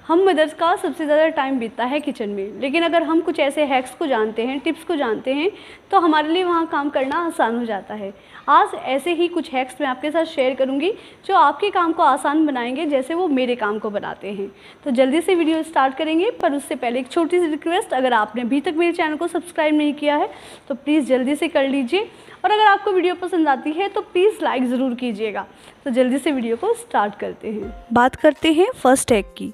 हम मदर्स का सबसे ज़्यादा टाइम बीतता है किचन में, लेकिन अगर हम कुछ ऐसे हैक्स को जानते हैं, टिप्स को जानते हैं, तो हमारे लिए वहाँ काम करना आसान हो जाता है। आज ऐसे ही कुछ हैक्स मैं आपके साथ शेयर करूँगी जो आपके काम को आसान बनाएंगे, जैसे वो मेरे काम को बनाते हैं। तो जल्दी से वीडियो स्टार्ट करेंगे, पर उससे पहले एक छोटी सी रिक्वेस्ट, अगर आपने अभी तक मेरे चैनल को सब्सक्राइब नहीं किया है तो प्लीज़ जल्दी से कर लीजिए, और अगर आपको वीडियो पसंद आती है तो प्लीज़ लाइक ज़रूर कीजिएगा। तो जल्दी से वीडियो को स्टार्ट करते हैं। बात करते हैं फर्स्ट हैक की।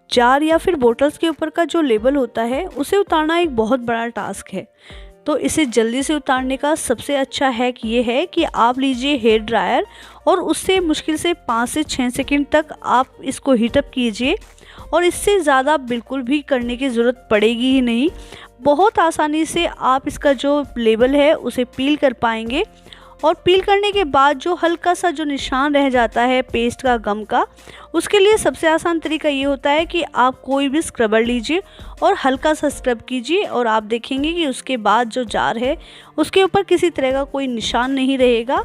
जार या फिर बोतल्स के ऊपर का जो लेबल होता है उसे उतारना एक बहुत बड़ा टास्क है। तो इसे जल्दी से उतारने का सबसे अच्छा हैक ये है कि आप लीजिए हेयर ड्रायर और उससे मुश्किल से 5 से 6 सेकंड तक आप इसको हीटअप कीजिए, और इससे ज़्यादा बिल्कुल भी करने की ज़रूरत पड़ेगी ही नहीं। बहुत आसानी से आप इसका जो लेबल है उसे पील कर पाएंगे, और पील करने के बाद जो हल्का सा जो निशान रह जाता है पेस्ट का, गम का, उसके लिए सबसे आसान तरीका ये होता है कि आप कोई भी स्क्रबर लीजिए और हल्का सा स्क्रब कीजिए, और आप देखेंगे कि उसके बाद जो जार है उसके ऊपर किसी तरह का कोई निशान नहीं रहेगा,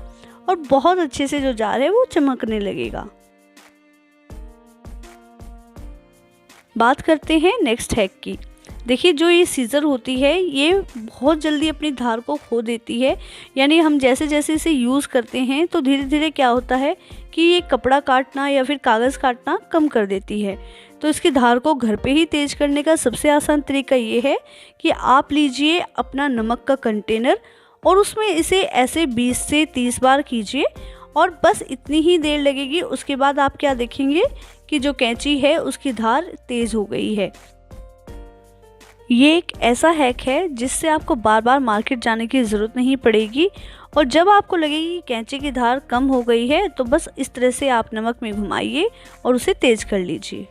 और बहुत अच्छे से जो जार है वो चमकने लगेगा। बात करते हैं नेक्स्ट हैक की। देखिए, जो ये सीज़र होती है ये बहुत जल्दी अपनी धार को खो देती है, यानी हम जैसे जैसे इसे यूज़ करते हैं तो धीरे धीरे क्या होता है कि ये कपड़ा काटना या फिर कागज़ काटना कम कर देती है। तो इसकी धार को घर पे ही तेज़ करने का सबसे आसान तरीका ये है कि आप लीजिए अपना नमक का कंटेनर और उसमें इसे ऐसे 20 से 30 बार कीजिए, और बस इतनी ही देर लगेगी। उसके बाद आप क्या देखेंगे कि जो कैंची है उसकी धार तेज़ हो गई है। ये एक ऐसा हैक है जिससे आपको बार बार मार्केट जाने की ज़रूरत नहीं पड़ेगी, और जब आपको लगेगी कि कैंची की धार कम हो गई है तो बस इस तरह से आप नमक में घुमाइए और उसे तेज़ कर लीजिए।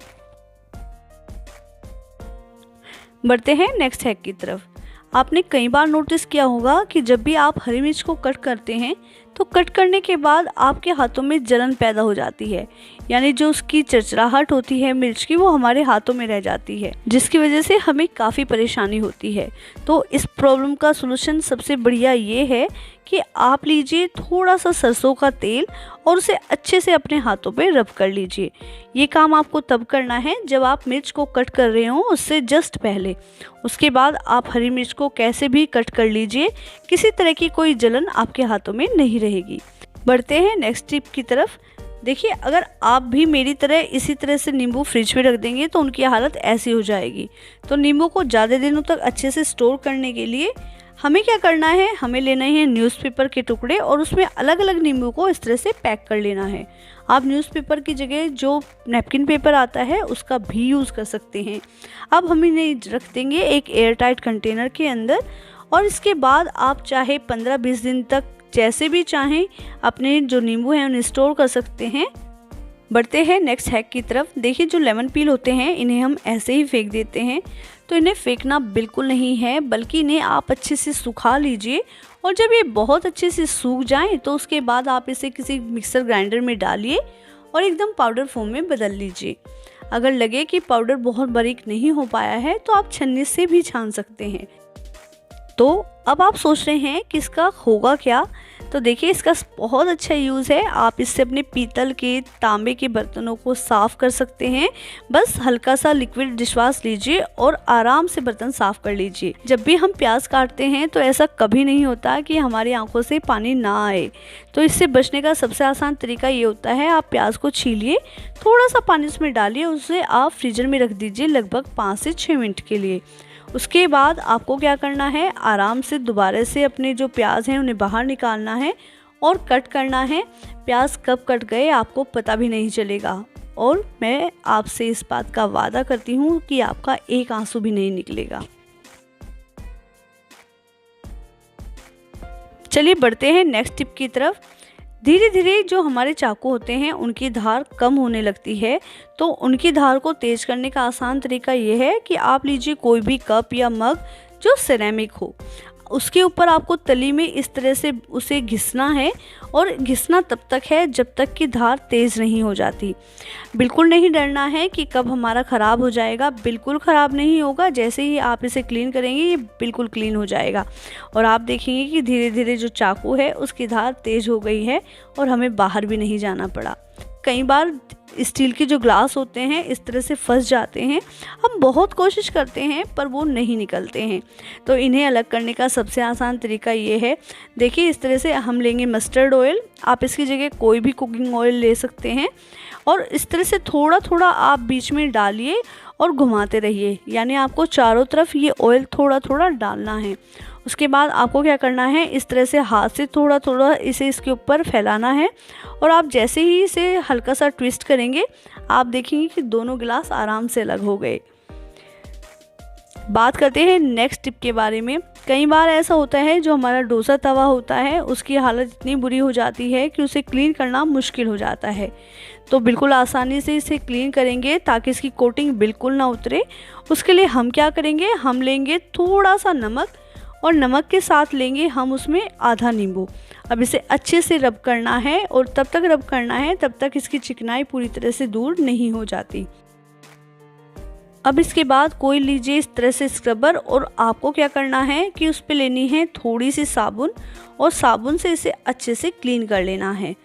बढ़ते हैं नेक्स्ट हैक की तरफ। आपने कई बार नोटिस किया होगा कि जब भी आप हरी मिर्च को कट करते हैं तो कट करने के बाद आपके हाथों में जलन पैदा हो जाती है, यानी जो उसकी चरचराहट होती है मिर्च की वो हमारे हाथों में रह जाती है, जिसकी वजह से हमें काफ़ी परेशानी होती है। तो इस प्रॉब्लम का सलूशन सबसे बढ़िया ये है कि आप लीजिए थोड़ा सा सरसों का तेल और उसे अच्छे से अपने हाथों पे रब कर लीजिए। ये काम आपको तब करना है जब आप मिर्च को कट कर रहे हो, उससे जस्ट पहले। उसके बाद आप हरी मिर्च को कैसे भी कट कर लीजिए, किसी तरह की कोई जलन आपके हाथों में नहीं रहेगी। बढ़ते हैं नेक्स्ट टिप की तरफ। देखिए, अगर आप भी मेरी तरह इसी तरह से नींबू फ्रिज में रख देंगे तो उनकी हालत ऐसी हो जाएगी। तो नींबू को ज़्यादा दिनों तक अच्छे से स्टोर करने के लिए हमें क्या करना है, हमें लेना है न्यूज़पेपर के टुकड़े और उसमें अलग अलग नींबू को इस तरह से पैक कर लेना है। आप न्यूज़पेपर की जगह जो नैपकिन पेपर आता है उसका भी यूज़ कर सकते हैं। अब हम इन्हें रख देंगे एक एयर टाइट कंटेनर के अंदर, और इसके बाद आप चाहे 15-20 दिन तक जैसे भी चाहें अपने जो नींबू हैं उन्हें स्टोर कर सकते हैं। बढ़ते हैं नेक्स्ट हैक की तरफ। देखिए, जो लेमन पील होते हैं इन्हें हम ऐसे ही फेंक देते हैं, तो इन्हें फेंकना बिल्कुल नहीं है, बल्कि इन्हें आप अच्छे से सुखा लीजिए, और जब ये बहुत अच्छे से सूख जाएं तो उसके बाद आप इसे किसी मिक्सर ग्राइंडर में डालिए और एकदम पाउडर फॉर्म में बदल लीजिए। अगर लगे कि पाउडर बहुत बारीक नहीं हो पाया है तो आप छन्नी से भी छान सकते हैं। तो अब आप सोच रहे हैं कि इसका होगा क्या, तो देखिए, इसका बहुत अच्छा यूज़ है। आप इससे अपने पीतल के, तांबे के बर्तनों को साफ़ कर सकते हैं। बस हल्का सा लिक्विड डिशवाश लीजिए और आराम से बर्तन साफ़ कर लीजिए। जब भी हम प्याज काटते हैं तो ऐसा कभी नहीं होता कि हमारी आंखों से पानी ना आए। तो इससे बचने का सबसे आसान तरीका ये होता है, आप प्याज को छीलिए, थोड़ा सा पानी उसमें डालिए, उसे आप फ्रीजर में रख दीजिए लगभग 5 से 6 मिनट के लिए। उसके बाद आपको क्या करना है, आराम से दोबारा से अपने जो प्याज हैं उन्हें बाहर निकालना है और कट करना है। प्याज कब कट गए आपको पता भी नहीं चलेगा, और मैं आपसे इस बात का वादा करती हूँ कि आपका एक आंसू भी नहीं निकलेगा। चलिए बढ़ते हैं नेक्स्ट टिप की तरफ। धीरे धीरे जो हमारे चाकू होते हैं उनकी धार कम होने लगती है, तो उनकी धार को तेज करने का आसान तरीका ये है कि आप लीजिए कोई भी कप या मग जो सिरेमिक हो, उसके ऊपर आपको तली में इस तरह से उसे घिसना है, और घिसना तब तक है जब तक कि धार तेज़ नहीं हो जाती। बिल्कुल नहीं डरना है कि कब हमारा ख़राब हो जाएगा, बिल्कुल ख़राब नहीं होगा। जैसे ही आप इसे क्लीन करेंगे ये बिल्कुल क्लीन हो जाएगा, और आप देखेंगे कि धीरे धीरे जो चाकू है उसकी धार तेज़ हो गई है और हमें बाहर भी नहीं जाना पड़ा। कई बार स्टील के जो ग्लास होते हैं इस तरह से फंस जाते हैं। हम बहुत कोशिश करते हैं पर वो नहीं निकलते हैं। तो इन्हें अलग करने का सबसे आसान तरीका ये है, देखिए इस तरह से हम लेंगे मस्टर्ड ऑयल, आप इसकी जगह कोई भी कुकिंग ऑयल ले सकते हैं, और इस तरह से थोड़ा थोड़ा आप बीच में डालिए और घुमाते रहिए, यानी आपको चारों तरफ ये ऑयल थोड़ा थोड़ा डालना है। उसके बाद आपको क्या करना है, इस तरह से हाथ से थोड़ा थोड़ा इसे इसके ऊपर फैलाना है, और आप जैसे ही इसे हल्का सा ट्विस्ट करेंगे आप देखेंगे कि दोनों गिलास आराम से अलग हो गए। बात करते हैं नेक्स्ट टिप के बारे में। कई बार ऐसा होता है जो हमारा डोसा तवा होता है उसकी हालत इतनी बुरी हो जाती है कि उसे क्लीन करना मुश्किल हो जाता है। तो बिल्कुल आसानी से इसे क्लीन करेंगे ताकि इसकी कोटिंग बिल्कुल ना उतरे। उसके लिए हम क्या करेंगे, हम लेंगे थोड़ा सा नमक, और नमक के साथ लेंगे हम उसमें आधा नींबू। अब इसे अच्छे से रब करना है, और तब तक रब करना है तब तक इसकी चिकनाई पूरी तरह से दूर नहीं हो जाती। अब इसके बाद कोई लीजिए इस तरह से स्क्रबर, और आपको क्या करना है कि उस पे लेनी है थोड़ी सी साबुन, और साबुन से इसे अच्छे से क्लीन कर लेना है,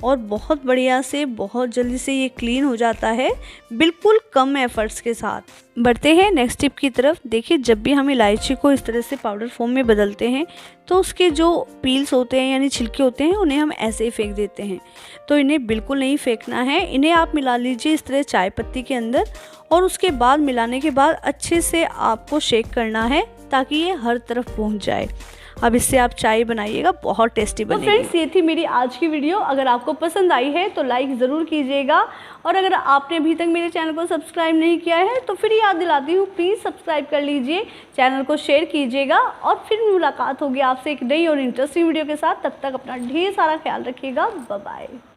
और बहुत बढ़िया से बहुत जल्दी से ये क्लीन हो जाता है बिल्कुल कम एफर्ट्स के साथ। बढ़ते हैं नेक्स्ट टिप की तरफ। देखिए जब भी हम इलायची को इस तरह से पाउडर फॉर्म में बदलते हैं तो उसके जो पील्स होते हैं यानी छिलके होते हैं उन्हें हम ऐसे ही फेंक देते हैं। तो इन्हें बिल्कुल नहीं फेंकना है, इन्हें आप मिला लीजिए इस तरह चाय पत्ती के अंदर, और उसके बाद मिलाने के बाद अच्छे से आपको शेक करना है ताकि ये हर तरफ पहुँच जाए। अब इससे आप चाय बनाइएगा, बहुत टेस्टी बनेगी। तो फ्रेंड्स ये थी मेरी आज की वीडियो। अगर आपको पसंद आई है तो लाइक ज़रूर कीजिएगा, और अगर आपने अभी तक मेरे चैनल को सब्सक्राइब नहीं किया है तो फिर याद दिलाती हूँ, प्लीज़ सब्सक्राइब कर लीजिए, चैनल को शेयर कीजिएगा, और फिर मुलाकात होगी आपसे एक नई और इंटरेस्टिंग वीडियो के साथ। तब तक अपना ढेर सारा ख्याल रखिएगा। Bye bye.